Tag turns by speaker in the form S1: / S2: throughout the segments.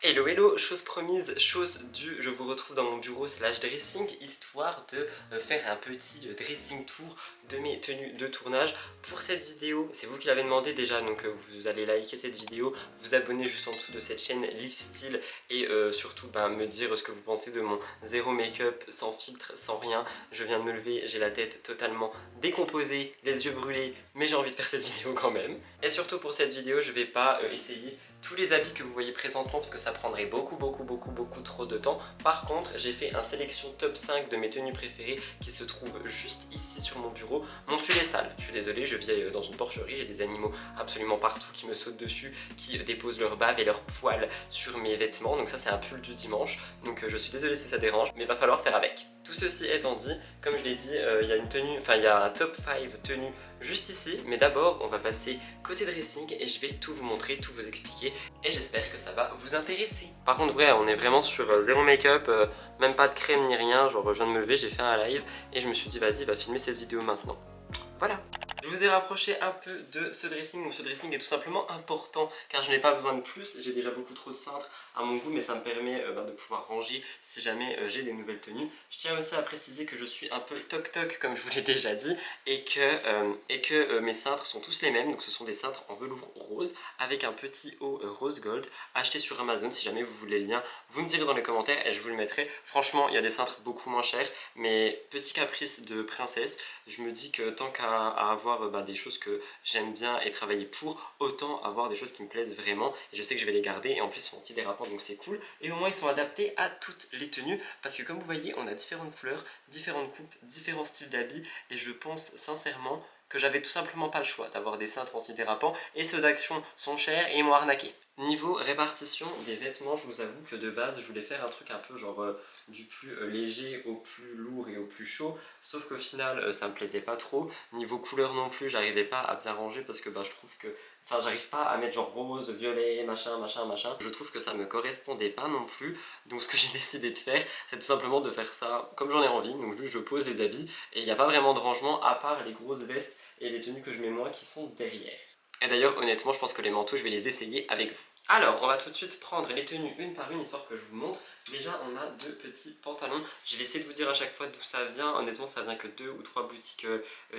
S1: Hello hello, chose promise, chose due, je vous retrouve dans mon bureau slash dressing, histoire de faire un petit dressing tour de mes tenues de tournage. Pour cette vidéo, c'est vous qui l'avez demandé déjà, donc vous allez liker cette vidéo, vous abonner juste en dessous de cette chaîne Lifestyle et surtout me dire ce que vous pensez de mon zéro make-up, sans filtre, sans rien. Je viens de me lever, j'ai la tête totalement décomposée, les yeux brûlés, mais j'ai envie de faire cette vidéo quand même. Et surtout pour cette vidéo, je vais pas essayer tous les habits que vous voyez présentement parce que ça prendrait beaucoup trop de temps. Par contre, j'ai fait un sélection top 5 de mes tenues préférées qui se trouvent juste ici sur mon bureau. Mon pull est sale, je suis désolé, je vis dans une porcherie, j'ai des animaux absolument partout qui me sautent dessus, qui déposent leur bave et leurs poils sur mes vêtements. Donc ça c'est un pull du dimanche, donc je suis désolé si ça dérange, mais va falloir faire avec. Tout ceci étant dit, comme je l'ai dit, il y a une tenue, il y a un top 5 tenue juste ici, mais d'abord on va passer côté dressing et je vais tout vous montrer, tout vous expliquer et j'espère que ça va vous intéresser. Par contre vrai, on est vraiment sur zéro make-up, même pas de crème ni rien, genre je viens de me lever, j'ai fait un live et je me suis dit vas-y va filmer cette vidéo maintenant. Voilà. Je vous ai rapproché un peu de ce dressing, donc ce dressing est tout simplement important car je n'ai pas besoin de plus, j'ai déjà beaucoup trop de cintres à mon goût mais ça me permet de pouvoir ranger si jamais j'ai des nouvelles tenues. Je tiens aussi à préciser que je suis un peu toc toc comme je vous l'ai déjà dit et que mes cintres sont tous les mêmes, donc ce sont des cintres en velours rose avec un petit haut rose gold acheté sur Amazon. Si jamais vous voulez le lien, vous me direz dans les commentaires et je vous le mettrai. Franchement il y a des cintres beaucoup moins chers mais petit caprice de princesse, je me dis que tant qu'à avoir des choses que j'aime bien et travailler pour, autant avoir des choses qui me plaisent vraiment et je sais que je vais les garder et en plus ils sont anti-dérapants donc c'est cool et au moins ils sont adaptés à toutes les tenues parce que comme vous voyez on a différentes couleurs, différentes coupes, différents styles d'habits et je pense sincèrement que j'avais tout simplement pas le choix d'avoir des cintres antidérapants et ceux d'Action sont chers et ils m'ont arnaqué. Niveau répartition des vêtements, je vous avoue que de base je voulais faire un truc un peu genre du plus léger au plus lourd et au plus chaud, sauf qu'au final ça me plaisait pas trop. Niveau couleur non plus, j'arrivais pas à bien ranger parce que je trouve que j'arrive pas à mettre genre rose, violet, machin. Je trouve que ça me correspondait pas non plus. Donc ce que j'ai décidé de faire, c'est tout simplement de faire ça comme j'en ai envie. Donc juste je pose les habits et il n'y a pas vraiment de rangement à part les grosses vestes et les tenues que je mets moi qui sont derrière. Et d'ailleurs honnêtement je pense que les manteaux je vais les essayer avec vous. Alors on va tout de suite prendre les tenues une par une histoire que je vous montre. Déjà on a deux petits pantalons. Je vais essayer de vous dire à chaque fois d'où ça vient. Honnêtement ça vient que 2 ou 3 boutiques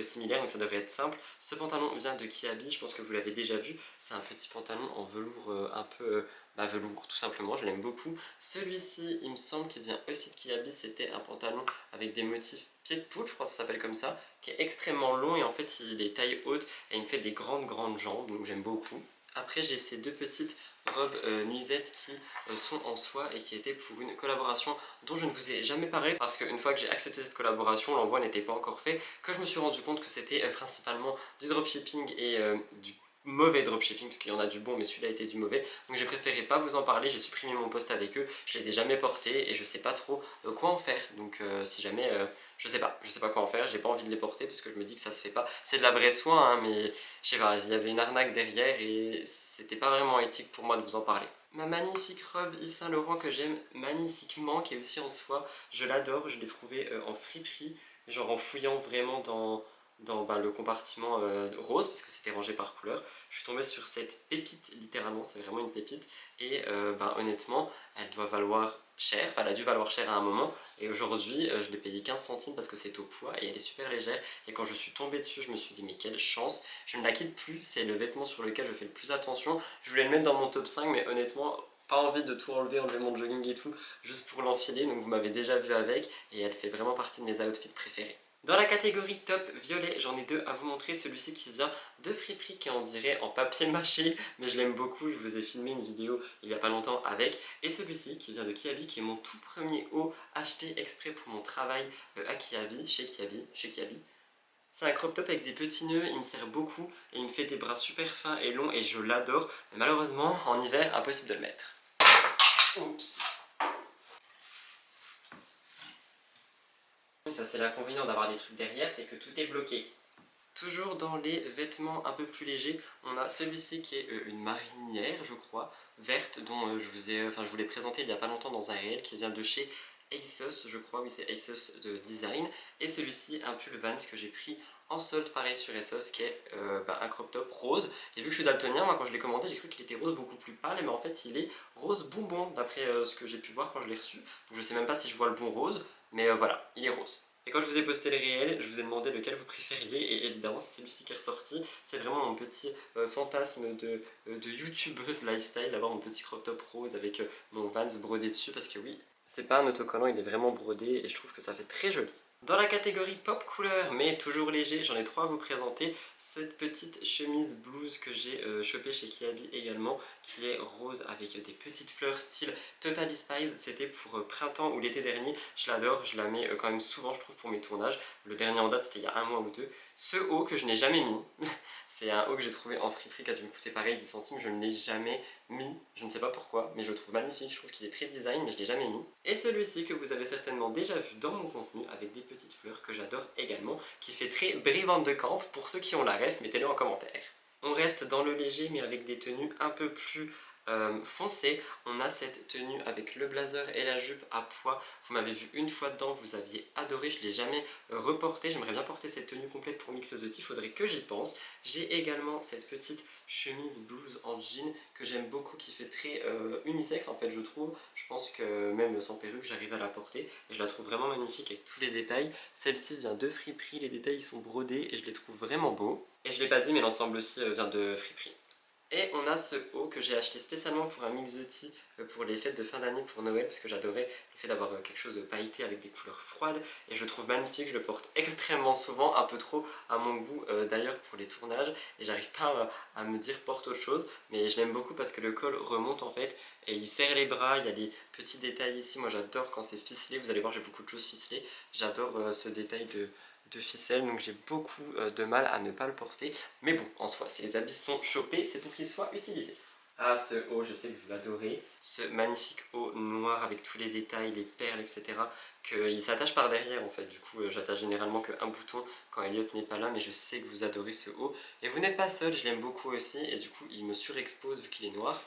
S1: similaires donc ça devrait être simple. Ce pantalon vient de Kiabi, je pense que vous l'avez déjà vu. C'est un petit pantalon en velours un peu velours tout simplement, je l'aime beaucoup. Celui-ci il me semble qu'il vient aussi de Kiabi, c'était un pantalon avec des motifs pied de poule, je crois que ça s'appelle comme ça, qui est extrêmement long et en fait il est taille haute et il me fait des grandes jambes donc j'aime beaucoup. Après j'ai ces deux petites robes nuisettes qui sont en soie et qui étaient pour une collaboration dont je ne vous ai jamais parlé parce qu'une fois que j'ai accepté cette collaboration, l'envoi n'était pas encore fait, que je me suis rendu compte que c'était principalement du dropshipping et du mauvais dropshipping parce qu'il y en a du bon mais celui-là était du mauvais, donc j'ai préféré pas vous en parler, j'ai supprimé mon post avec eux, je les ai jamais portés et je sais pas trop quoi en faire, donc si jamais je sais pas quoi en faire, j'ai pas envie de les porter parce que je me dis que ça se fait pas, c'est de la vraie soie hein, mais je sais pas, il y avait une arnaque derrière et c'était pas vraiment éthique pour moi de vous en parler. Ma magnifique robe Yves Saint Laurent que j'aime magnifiquement, qui est aussi en soie, je l'adore, je l'ai trouvée en friperie, genre en fouillant vraiment dans le compartiment rose parce que c'était rangé par couleur. Je suis tombée sur cette pépite, littéralement, c'est vraiment une pépite et honnêtement, elle doit valoir cher, elle a dû valoir cher à un moment et aujourd'hui je l'ai payé 15 centimes parce que c'est au poids et elle est super légère et quand je suis tombée dessus je me suis dit mais quelle chance, je ne la quitte plus, c'est le vêtement sur lequel je fais le plus attention. Je voulais le mettre dans mon top 5 mais honnêtement pas envie de tout enlever mon jogging et tout juste pour l'enfiler, donc vous m'avez déjà vu avec et elle fait vraiment partie de mes outfits préférés. Dans la catégorie top violet, j'en ai deux à vous montrer, celui-ci qui vient de Friperie qui est on dirait en papier mâché, mais je l'aime beaucoup, je vous ai filmé une vidéo il y a pas longtemps avec, et celui-ci qui vient de Kiabi qui est mon tout premier haut acheté exprès pour mon travail à Kiabi, chez Kiabi. C'est un crop top avec des petits nœuds, il me sert beaucoup et il me fait des bras super fins et longs et je l'adore, mais malheureusement en hiver impossible de le mettre. Oups. Ça c'est l'inconvénient d'avoir des trucs derrière, c'est que tout est bloqué. Toujours dans les vêtements un peu plus légers, on a celui-ci qui est une marinière, je crois, verte, dont je vous l'ai présenté il y a pas longtemps dans un réel, qui vient de chez ASOS, je crois, oui c'est ASOS de design. Et celui-ci, un pull Vans que j'ai pris en solde pareil sur ASOS qui est un crop top rose. Et vu que je suis daltonien, moi quand je l'ai commandé j'ai cru qu'il était rose beaucoup plus pâle, mais en fait il est rose bonbon d'après ce que j'ai pu voir quand je l'ai reçu. Donc je sais même pas si je vois le bon rose, mais voilà, il est rose. Et quand je vous ai posté le réel, je vous ai demandé lequel vous préfériez et évidemment c'est celui-ci qui est ressorti. C'est vraiment mon petit fantasme de youtubeuse lifestyle d'avoir mon petit crop top rose avec mon Vans brodé dessus parce que oui, c'est pas un autocollant, il est vraiment brodé et je trouve que ça fait très joli. Dans la catégorie pop couleur mais toujours léger, j'en ai trois à vous présenter. Cette petite chemise blouse que j'ai chopée chez Kiabi également, qui est rose avec des petites fleurs style Totally Spice. C'était pour printemps ou l'été dernier, je l'adore, je la mets quand même souvent je trouve pour mes tournages. Le dernier en date c'était il y a un mois ou deux. Ce haut que je n'ai jamais mis, c'est un haut que j'ai trouvé en friperie qui a dû me coûter pareil 10 centimes, je ne l'ai jamais mis, je ne sais pas pourquoi, mais je le trouve magnifique, je trouve qu'il est très design, mais je ne l'ai jamais mis. Et celui-ci que vous avez certainement déjà vu dans mon contenu, avec des petites fleurs que j'adore également, qui fait très Brie Van de Camp. Pour ceux qui ont la ref, mettez-le en commentaire. On reste dans le léger, mais avec des tenues un peu plus foncées. On a cette tenue avec le blazer et la jupe à pois. Vous m'avez vu une fois dedans, vous aviez adoré, je ne l'ai jamais reporté. J'aimerais bien porter cette tenue complète pour Mixeuse de Tea, il faudrait que j'y pense. J'ai également cette petite chemise blouse en jean que j'aime beaucoup, qui fait très unisexe en fait je trouve. Je pense que même sans perruque j'arrive à la porter et je la trouve vraiment magnifique avec tous les détails. Celle-ci vient de Friperie, les détails sont brodés et je les trouve vraiment beaux. Et je l'ai pas dit mais l'ensemble aussi vient de Friperie. Et on a ce haut que j'ai acheté spécialement pour un mix de tea pour les fêtes de fin d'année pour Noël parce que j'adorais le fait d'avoir quelque chose de pailleté avec des couleurs froides et je le trouve magnifique, je le porte extrêmement souvent, un peu trop à mon goût d'ailleurs pour les tournages et j'arrive pas à me dire porte autre chose, mais je l'aime beaucoup parce que le col remonte en fait et il serre les bras, il y a des petits détails ici, moi j'adore quand c'est ficelé, vous allez voir j'ai beaucoup de choses ficelées, j'adore ce détail de ficelle, donc j'ai beaucoup de mal à ne pas le porter. Mais bon, en soi, si les habits sont chopés, c'est pour qu'ils soient utilisés. Ah, ce haut, je sais que vous l'adorez. Ce magnifique haut noir avec tous les détails, les perles, etc. Il s'attache par derrière en fait. Du coup, j'attache généralement qu'un bouton quand Elliot n'est pas là, mais je sais que vous adorez ce haut. Et vous n'êtes pas seul, je l'aime beaucoup aussi. Et du coup, il me surexpose vu qu'il est noir.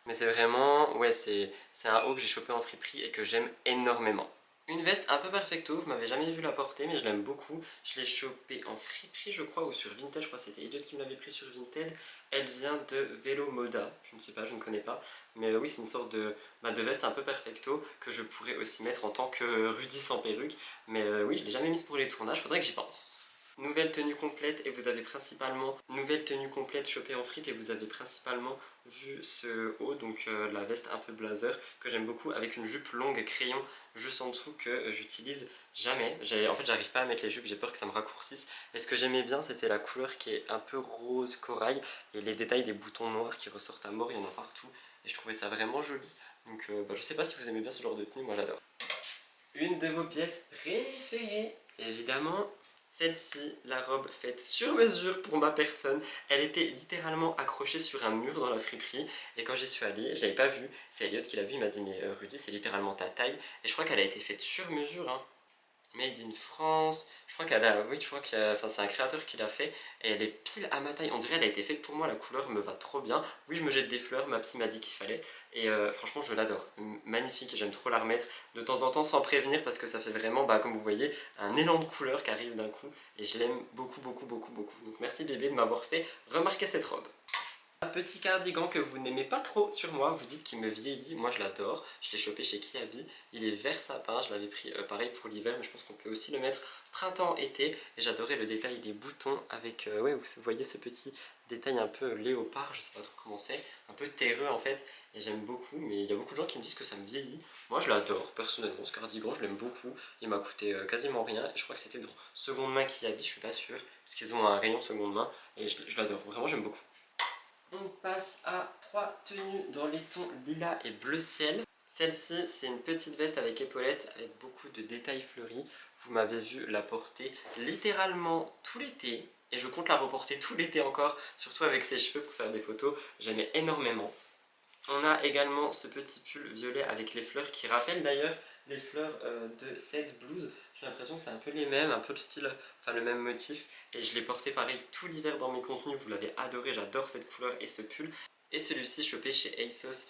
S1: Mais c'est vraiment, ouais, c'est un haut que j'ai chopé en friperie et que j'aime énormément. Une veste un peu perfecto, vous m'avez jamais vu la porter mais je l'aime beaucoup. Je l'ai chopée en friperie je crois ou sur Vinted, je crois que c'était Elliot qui me l'avait pris sur Vinted. Elle vient de Vélo Moda, je ne sais pas, je ne connais pas. Mais oui c'est une sorte de veste un peu perfecto que je pourrais aussi mettre en tant que Rudy sans perruque. Mais oui je l'ai jamais mise pour les tournages, faudrait que j'y pense. Nouvelle tenue complète et vous avez principalement nouvelle tenue complète chopée en fripe et vous avez principalement vu ce haut, donc la veste un peu blazer que j'aime beaucoup avec une jupe longue crayon juste en dessous que j'utilise jamais. En fait j'arrive pas à mettre les jupes, j'ai peur que ça me raccourcisse. Et ce que j'aimais bien c'était la couleur qui est un peu rose corail et les détails des boutons noirs qui ressortent à mort, il y en a partout. Et je trouvais ça vraiment joli. Donc je sais pas si vous aimez bien ce genre de tenue, moi j'adore. Une de vos pièces préférées, évidemment, celle-ci, la robe faite sur mesure pour ma personne. Elle était littéralement accrochée sur un mur dans la friperie et quand j'y suis allée, je l'avais pas vue. C'est Elliot qui l'a vue, il m'a dit mais Rudy c'est littéralement ta taille et je crois qu'elle a été faite sur mesure hein. Made in France, je crois qu'elle a, oui je crois que c'est un créateur qui l'a fait et elle est pile à ma taille, on dirait elle a été faite pour moi, la couleur me va trop bien. Oui je me jette des fleurs, ma psy m'a dit qu'il fallait et franchement je l'adore, magnifique, j'aime trop la remettre de temps en temps sans prévenir parce que ça fait vraiment, comme vous voyez, un élan de couleur qui arrive d'un coup et je l'aime beaucoup beaucoup beaucoup beaucoup. Donc merci bébé de m'avoir fait remarquer cette robe. Un petit cardigan que vous n'aimez pas trop sur moi, vous dites qu'il me vieillit, moi je l'adore, je l'ai chopé chez Kiabi, il est vert sapin, je l'avais pris pareil pour l'hiver mais je pense qu'on peut aussi le mettre printemps-été et j'adorais le détail des boutons avec, ouais vous voyez ce petit détail un peu léopard, je sais pas trop comment c'est, un peu terreux en fait et j'aime beaucoup mais il y a beaucoup de gens qui me disent que ça me vieillit, moi je l'adore personnellement ce cardigan, je l'aime beaucoup, il m'a coûté quasiment rien et je crois que c'était dans seconde main Kiabi, je suis pas sûr, parce qu'ils ont un rayon seconde main et je l'adore, vraiment j'aime beaucoup. On passe à 3 tenues dans les tons lilas et bleu ciel. Celle-ci, c'est une petite veste avec épaulettes avec beaucoup de détails fleuris. Vous m'avez vu la porter littéralement tout l'été. Et je compte la reporter tout l'été encore, surtout avec ses cheveux pour faire des photos. J'aimais énormément. On a également ce petit pull violet avec les fleurs qui rappellent d'ailleurs les fleurs de cette blouse. J'ai l'impression que c'est un peu les mêmes, un peu le style, enfin le même motif. Et je l'ai porté pareil tout l'hiver dans mes contenus, vous l'avez adoré, j'adore cette couleur et ce pull. Et celui-ci chopé chez ASOS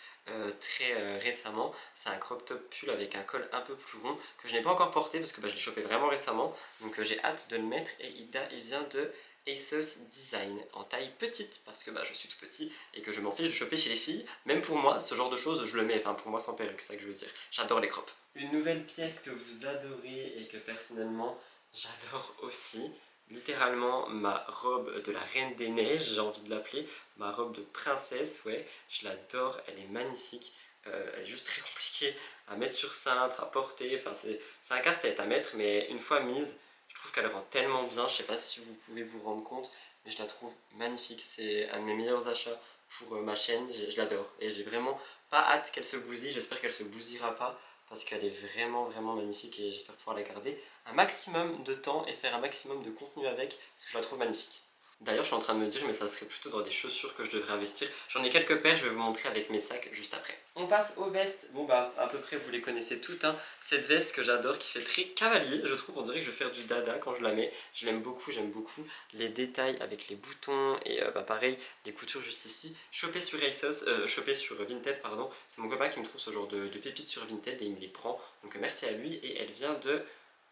S1: très récemment, c'est un crop top pull avec un col un peu plus rond que je n'ai pas encore porté parce que je l'ai chopé vraiment récemment, donc j'ai hâte de le mettre. Et il vient de ASOS Design en taille petite parce que je suis tout petit et que je m'en fiche de choper chez les filles. Même pour moi, ce genre de choses je le mets, enfin pour moi sans perruque, c'est ça que je veux dire. J'adore les crops. Une nouvelle pièce que vous adorez et que personnellement j'adore aussi, littéralement ma robe de la Reine des Neiges, j'ai envie de l'appeler, ma robe de princesse, ouais, je l'adore, elle est magnifique, elle est juste très compliquée à mettre sur cintre, à porter, enfin c'est un casse-tête à mettre, mais une fois mise, je trouve qu'elle rend tellement bien, je sais pas si vous pouvez vous rendre compte, mais je la trouve magnifique, c'est un de mes meilleurs achats pour ma chaîne, je l'adore, et j'ai vraiment pas hâte qu'elle se bousille, j'espère qu'elle se bousillera pas, parce qu'elle est vraiment magnifique et j'espère pouvoir la garder un maximum de temps et faire un maximum de contenu avec parce que je la trouve magnifique. D'ailleurs je suis en train de me dire mais ça serait plutôt dans des chaussures que je devrais investir. J'en ai quelques paires, je vais vous montrer avec mes sacs juste après. On passe aux vestes. Bon à peu près vous les connaissez toutes hein. Cette veste que j'adore qui fait très cavalier je trouve, on dirait que je vais faire du dada quand je la mets. Je l'aime beaucoup, j'aime beaucoup les détails avec les boutons et pareil les coutures juste ici. Chopé sur ASOS, chopé sur Vinted pardon. C'est mon copain qui me trouve ce genre de pépites sur Vinted et il me les prend. Donc merci à lui et elle vient de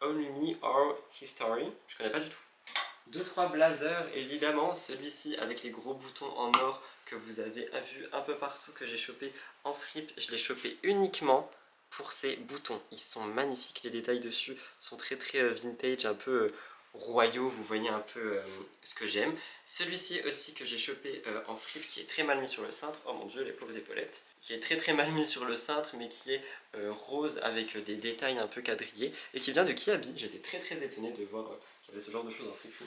S1: Only Our History. Je connais pas du tout. 2-3 blazers, évidemment, celui-ci avec les gros boutons en or que vous avez vu un peu partout, que j'ai chopé en fripe. Je l'ai chopé uniquement pour ces boutons. Ils sont magnifiques, les détails dessus sont très vintage, un peu royaux, vous voyez un peu ce que j'aime. Celui-ci aussi que j'ai chopé en fripe, qui est très mal mis sur le cintre, oh mon dieu les pauvres épaulettes, qui est très mal mis sur le cintre, mais qui est rose avec des détails un peu quadrillés, et qui vient de Kiabi. J'étais très étonné de voir qu'il y avait ce genre de choses en friperie.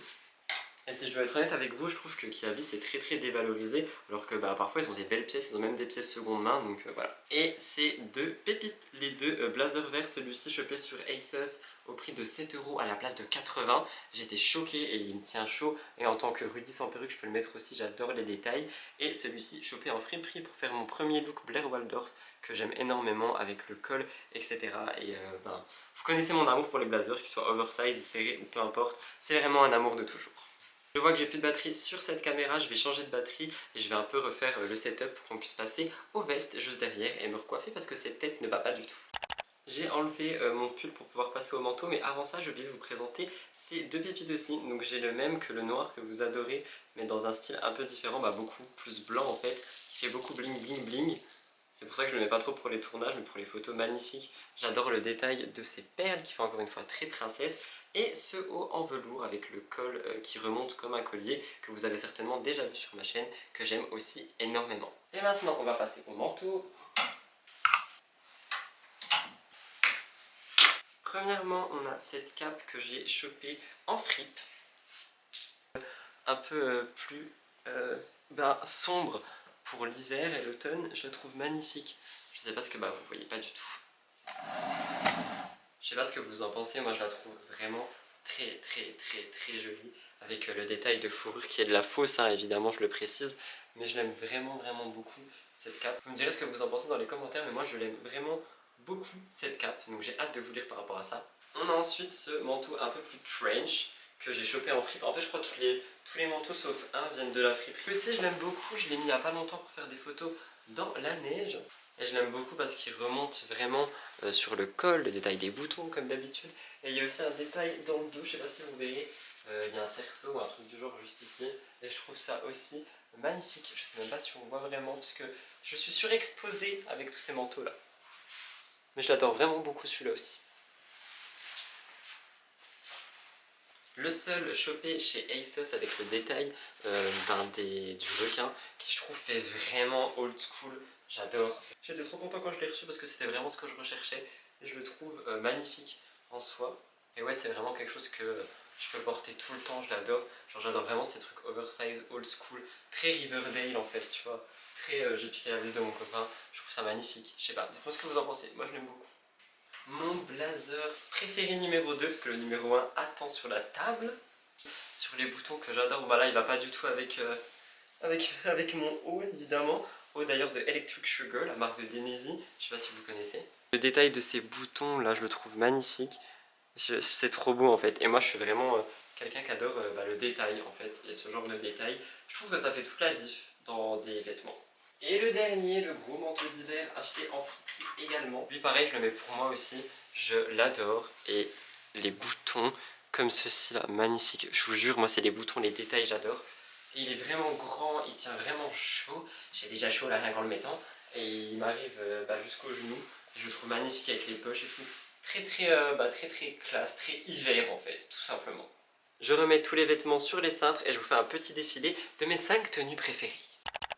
S1: Et si je dois être honnête avec vous, je trouve que Kiabi c'est très dévalorisé, alors que parfois ils ont des belles pièces, ils ont même des pièces seconde main, donc voilà. Et c'est deux pépites, les deux blazers verts, celui-ci chopé sur ASOS au prix de 7 € à la place de 80. J'étais choqué et il me tient chaud, et en tant que Rudy sans perruque je peux le mettre aussi, j'adore les détails. Et celui-ci chopé en friperie pour faire mon premier look Blair Waldorf, que j'aime énormément avec le col, etc. Et vous connaissez mon amour pour les blazers, qu'ils soient oversize, serrés ou peu importe, c'est vraiment un amour de toujours. Je vois que j'ai plus de batterie sur cette caméra, je vais changer de batterie et je vais un peu refaire le setup pour qu'on puisse passer aux vestes juste derrière et me recoiffer parce que cette tête ne va pas du tout. J'ai enlevé mon pull pour pouvoir passer au manteau, mais avant ça, j'ai oublié de vous présenter ces deux pépites aussi. Donc j'ai le même que le noir que vous adorez, mais dans un style un peu différent, beaucoup plus blanc en fait, qui fait beaucoup bling. C'est pour ça que je ne le mets pas trop pour les tournages, mais pour les photos magnifiques. J'adore le détail de ces perles qui font encore une fois très princesse. Et ce haut en velours avec le col qui remonte comme un collier, que vous avez certainement déjà vu sur ma chaîne, que j'aime aussi énormément. Et maintenant, on va passer au manteau. Premièrement, on a cette cape que j'ai chopée en fripe. Un peu plus sombre pour l'hiver et l'automne. Je la trouve magnifique. Je sais pas ce que vous voyez pas du tout. Je sais pas ce que vous en pensez, moi je la trouve vraiment très jolie. Avec le détail de fourrure qui est de la fausse, hein, évidemment je le précise. Mais je l'aime vraiment beaucoup cette cape. Vous me direz ce que vous en pensez dans les commentaires, mais moi je l'aime vraiment beaucoup cette cape. Donc j'ai hâte de vous lire par rapport à ça. On a ensuite ce manteau un peu plus trench que j'ai chopé en fripe. En fait je crois que tous les manteaux sauf un viennent de la friperie. Aussi je l'aime beaucoup, je l'ai mis il n'y a pas longtemps pour faire des photos dans la neige. Et je l'aime beaucoup parce qu'il remonte vraiment sur le col, le détail des boutons comme d'habitude. Et il y a aussi un détail dans le dos, je sais pas si vous verrez, il y a un cerceau ou un truc du genre juste ici. Et je trouve ça aussi magnifique. Je sais même pas si on voit vraiment parce que je suis surexposé avec tous ces manteaux là. Mais je l'adore vraiment beaucoup celui-là aussi. Le seul chopé chez ASOS avec le détail du requin qui je trouve fait vraiment old school, j'adore. J'étais trop content quand je l'ai reçu parce que c'était vraiment ce que je recherchais et je le trouve magnifique en soi. Et ouais, c'est vraiment quelque chose que je peux porter tout le temps, je l'adore. Genre j'adore vraiment ces trucs oversize, old school, très Riverdale en fait, tu vois. Très j'ai piqué la veste de mon copain, je trouve ça magnifique. Je sais pas, dites-moi ce que vous en pensez, moi je l'aime beaucoup. Mon blazer préféré numéro 2, parce que le numéro 1 attend sur la table. Sur les boutons que j'adore, là il va pas du tout avec mon haut évidemment. Haut d'ailleurs de Electric Sugar, la marque de Denezi, je sais pas si vous connaissez. Le détail de ces boutons là je le trouve magnifique. C'est trop beau en fait. Et moi je suis vraiment quelqu'un qui adore le détail en fait. Et ce genre de détail, je trouve que ça fait toute la diff dans des vêtements. Et le dernier, le gros manteau d'hiver acheté en friperie également. Lui pareil, je le mets pour moi aussi, je l'adore. Et les boutons comme ceci là, magnifique. Je vous jure, moi c'est les boutons, les détails, j'adore. Il est vraiment grand, il tient vraiment chaud. J'ai déjà chaud là rien qu'en le mettant. Et il m'arrive jusqu'au genou. Je le trouve magnifique avec les poches et tout. Très classe, très hiver en fait, tout simplement. Je remets tous les vêtements sur les cintres et je vous fais un petit défilé de mes 5 tenues préférées.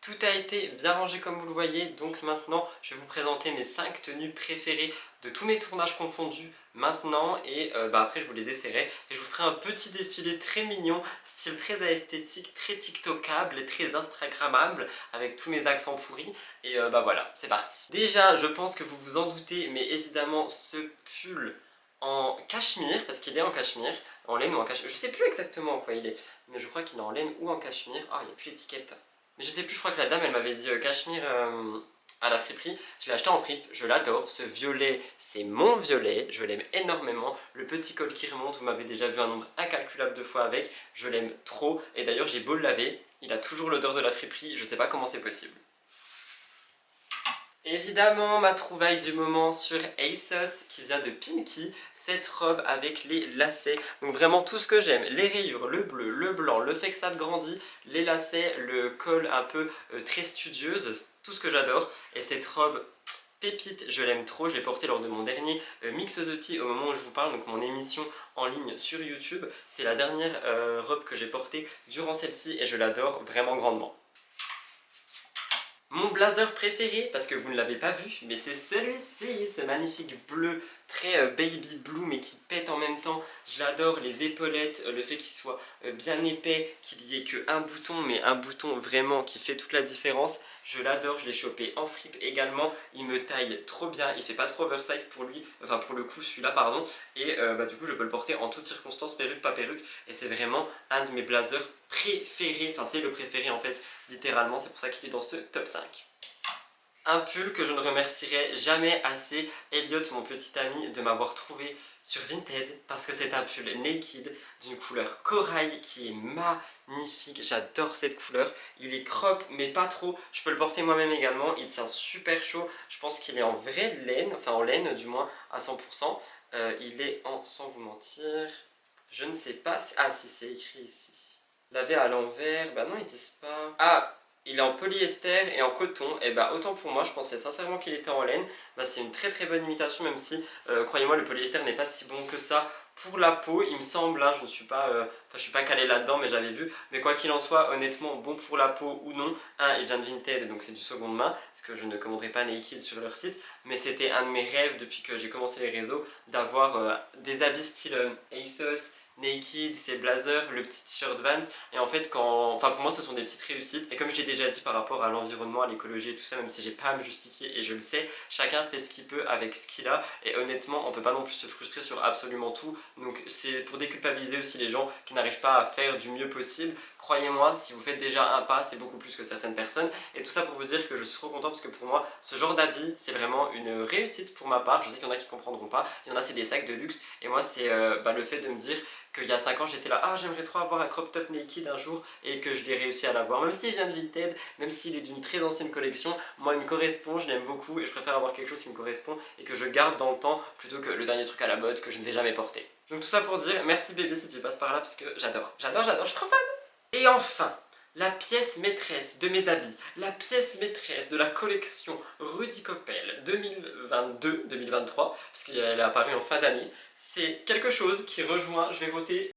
S1: Tout a été bien rangé comme vous le voyez, donc maintenant je vais vous présenter mes 5 tenues préférées de tous mes tournages confondus maintenant et après je vous les essaierai et je vous ferai un petit défilé très mignon, style très esthétique, très tiktokable et très instagrammable avec tous mes accents pourris et voilà, c'est parti. Déjà je pense que vous vous en doutez, mais évidemment ce pull en cachemire, parce qu'il est en cachemire, en laine ou en cachemire, je sais plus exactement en quoi il est, mais je crois qu'il est en laine ou en cachemire. Ah, il n'y a plus l'étiquette. Mais je sais plus, je crois que la dame elle m'avait dit cachemire à la friperie. Je l'ai acheté en fripe, je l'adore. Ce violet, c'est mon violet, je l'aime énormément. Le petit col qui remonte, vous m'avez déjà vu un nombre incalculable de fois avec. Je l'aime trop. Et d'ailleurs, j'ai beau le laver, il a toujours l'odeur de la friperie. Je sais pas comment c'est possible. Évidemment, ma trouvaille du moment sur ASOS qui vient de Pinky, cette robe avec les lacets. Donc vraiment tout ce que j'aime, les rayures, le bleu, le blanc, le fait que ça grandit, les lacets, le col un peu très studieuse, tout ce que j'adore. Et cette robe pépite, je l'aime trop, je l'ai portée lors de mon dernier Mix the Tea au moment où je vous parle, donc mon émission en ligne sur YouTube. C'est la dernière robe que j'ai portée durant celle-ci et je l'adore vraiment grandement. Mon blazer préféré, parce que vous ne l'avez pas vu, mais c'est celui-ci, ce magnifique bleu, très baby blue, mais qui pète en même temps. Je l'adore, les épaulettes, le fait qu'il soit bien épais, qu'il n'y ait qu'un bouton, mais un bouton vraiment qui fait toute la différence. Je l'adore, je l'ai chopé en fripe également, il me taille trop bien, il fait pas trop oversize pour lui, enfin pour le coup celui-là pardon, et du coup je peux le porter en toutes circonstances, perruque, pas perruque, et c'est vraiment un de mes blazers préférés, enfin c'est le préféré en fait, littéralement, c'est pour ça qu'il est dans ce top 5. Un pull que je ne remercierai jamais assez Elliot, mon petit ami, de m'avoir trouvé sur Vinted parce que c'est un pull naked d'une couleur corail qui est magnifique. J'adore cette couleur. Il est crop mais pas trop. Je peux le porter moi-même également. Il tient super chaud. Je pense qu'il est en vraie laine, enfin en laine du moins à 100%. Il est en, sans vous mentir, je ne sais pas. Ah si, c'est écrit ici. Lavé à l'envers, bah non ils disent pas. Ah, il est en polyester et en coton, et bah autant pour moi, je pensais sincèrement qu'il était en laine. Bah c'est une très bonne imitation, même si, croyez-moi, le polyester n'est pas si bon que ça pour la peau, il me semble, hein, je ne suis pas, je suis pas calé là-dedans, mais j'avais vu. Mais quoi qu'il en soit, honnêtement, bon pour la peau ou non, il vient de Vinted, donc c'est du seconde main, parce que je ne commanderai pas naked sur leur site, mais c'était un de mes rêves depuis que j'ai commencé les réseaux, d'avoir des habits style ASOS, naked, ses blazers, le petit t-shirt Vans, et en fait enfin pour moi ce sont des petites réussites, et comme je l'ai déjà dit par rapport à l'environnement, à l'écologie et tout ça, même si j'ai pas à me justifier et je le sais, chacun fait ce qu'il peut avec ce qu'il a, et honnêtement on peut pas non plus se frustrer sur absolument tout, donc c'est pour déculpabiliser aussi les gens qui n'arrivent pas à faire du mieux possible. Croyez-moi, si vous faites déjà un pas, c'est beaucoup plus que certaines personnes. Et tout ça pour vous dire que je suis trop content parce que pour moi, ce genre d'habit, c'est vraiment une réussite pour ma part. Je sais qu'il y en a qui comprendront pas. Il y en a, c'est des sacs de luxe. Et moi, c'est le fait de me dire qu'il y a 5 ans, j'étais là, ah, j'aimerais trop avoir un crop top naked un jour et que je l'ai réussi à l'avoir. Même s'il vient de Vinted, même s'il est d'une très ancienne collection, moi, il me correspond, je l'aime beaucoup et je préfère avoir quelque chose qui me correspond et que je garde dans le temps plutôt que le dernier truc à la mode que je ne vais jamais porter. Donc tout ça pour dire merci bébé si tu passes par là parce que j'adore, je suis trop fan. Et enfin, la pièce maîtresse de mes habits, la pièce maîtresse de la collection Rudy Koppel 2022-2023, parce qu'elle est apparue en fin d'année, c'est quelque chose qui rejoint, je vais voter,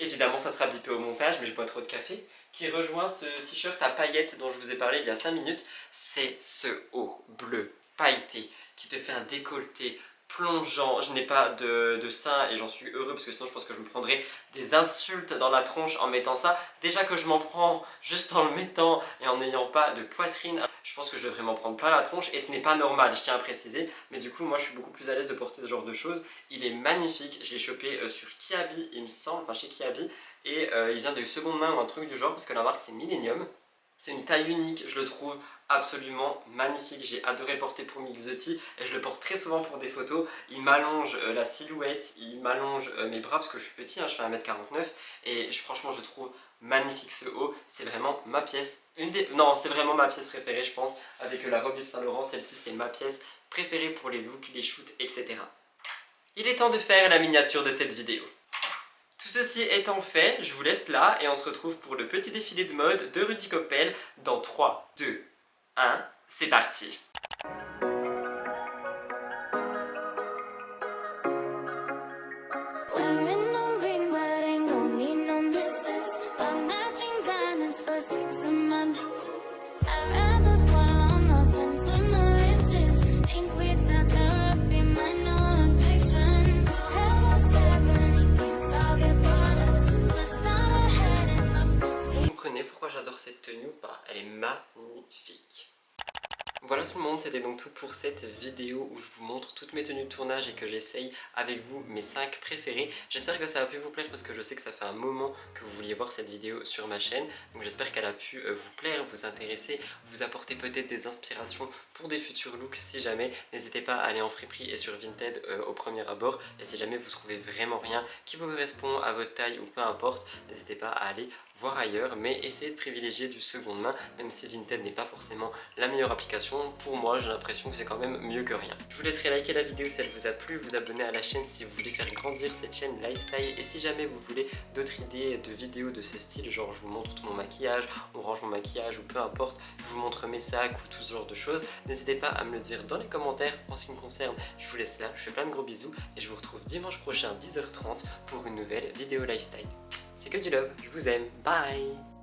S1: évidemment ça sera bipé au montage, mais je bois trop de café, qui rejoint ce t-shirt à paillettes dont je vous ai parlé il y a 5 minutes, c'est ce haut bleu pailleté qui te fait un décolleté plongeant. Je n'ai pas de sein et j'en suis heureux parce que sinon je pense que je me prendrais des insultes dans la tronche en mettant ça. Déjà que je m'en prends juste en le mettant et en n'ayant pas de poitrine, je pense que je devrais m'en prendre plein la tronche et ce n'est pas normal, je tiens à préciser. Mais du coup moi je suis beaucoup plus à l'aise de porter ce genre de choses. Il est magnifique, je l'ai chopé sur Kiabi il me semble, enfin chez Kiabi. Et il vient de seconde main ou un truc du genre parce que la marque c'est Millennium. C'est une taille unique, je le trouve absolument magnifique. J'ai adoré le porter pour Mixoty et je le porte très souvent pour des photos. Il m'allonge la silhouette, il m'allonge mes bras parce que je suis petit, hein, je fais 1m49 et franchement je trouve magnifique ce haut. C'est vraiment ma pièce, non, c'est vraiment ma pièce préférée je pense, avec la robe Yves Saint Laurent. Celle-ci c'est ma pièce préférée pour les looks, les shoots, etc. Il est temps de faire la miniature de cette vidéo. Tout ceci étant fait, je vous laisse là et on se retrouve pour le petit défilé de mode de Rudy Koppel dans 3, 2, 1, c'est parti. Pourquoi j'adore cette tenue ou pas, elle est magnifique. Voilà tout le monde, c'était donc tout pour cette vidéo où je vous montre toutes mes tenues de tournage et que j'essaye avec vous mes 5 préférées. J'espère que ça a pu vous plaire parce que je sais que ça fait un moment que vous vouliez voir cette vidéo sur ma chaîne. Donc j'espère qu'elle a pu vous plaire, vous intéresser, vous apporter peut-être des inspirations pour des futurs looks si jamais. N'hésitez pas à aller en friperie et sur Vinted au premier abord. Et si jamais vous trouvez vraiment rien qui vous correspond à votre taille ou peu importe, n'hésitez pas à aller voir ailleurs, mais essayez de privilégier du seconde main, même si Vinted n'est pas forcément la meilleure application. Pour moi, j'ai l'impression que c'est quand même mieux que rien. Je vous laisserai liker la vidéo si elle vous a plu, vous abonner à la chaîne si vous voulez faire grandir cette chaîne lifestyle, et si jamais vous voulez d'autres idées de vidéos de ce style, genre je vous montre tout mon maquillage, on range mon maquillage ou peu importe, je vous montre mes sacs ou tout ce genre de choses, n'hésitez pas à me le dire dans les commentaires. En ce qui me concerne, je vous laisse là, je fais plein de gros bisous et je vous retrouve dimanche prochain 10h30 pour une nouvelle vidéo lifestyle. C'est que du love, je vous aime, bye!